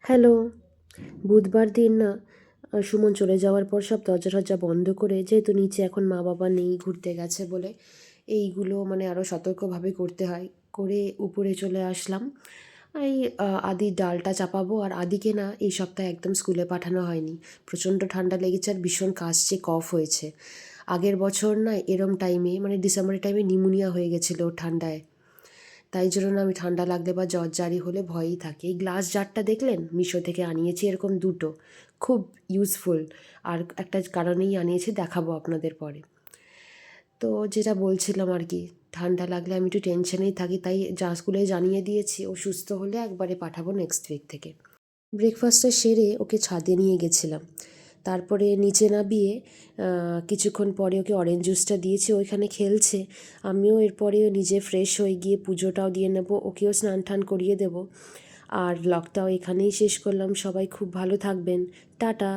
Hello. বুধবার দিন না সুমন চলে যাওয়ার পর সব দরজা টরজা বন্ধ করে, যেহেতু নিচে এখন মা বাবা নেই, ঘুরতে গেছে বলে এইগুলো মানে আরও সতর্কভাবে করতে হয়, করে উপরে চলে আসলাম। এই আদির ডালটা চাপাবো। আর আদিকে না এই সপ্তাহে একদম স্কুলে পাঠানো হয়নি। প্রচণ্ড ঠান্ডা লেগেছে আর ভীষণ কাশছে, কফ হয়েছে। আগের বছর না এরম টাইমে মানে ডিসেম্বরের টাইমে নিউমোনিয়া হয়ে গেছিলো ওর ঠান্ডায়। তাই জন্য না আমি ঠান্ডা লাগলে বা জ্বর জারি হলে ভয়ই থাকে। এই গ্লাস জারটা দেখলেন? মিশো থেকে আনিয়েছি এরকম দুটো, খুব ইউজফুল। আর একটা কারণেই আনিয়েছি, দেখাবো আপনাদের পরে। তো যেটা বলছিলাম আর কি, ঠান্ডা লাগলে আমি একটু টেনশনেই থাকি, তাই স্কুলে জানিয়ে দিয়েছি ও সুস্থ হলে একবারে পাঠাবো নেক্সট উইক থেকে। ব্রেকফাস্টটা সেরে ওকে ছাদে নিয়ে গেছিলাম। তারপরে নিচে নামিয়ে কিছুক্ষণ পরে ওকে অরেঞ্জ জুসটা দিয়েছি, ওইখানে খেলছে। আমিও এরপরে নিজে ফ্রেশ হয়ে গিয়ে পুজোটাও দিয়ে নেব, ওকেও স্নান টান করিয়ে দেব। আর ব্লগটাও এখানেই শেষ করলাম। সবাই খুব ভালো থাকবেন। টাটা।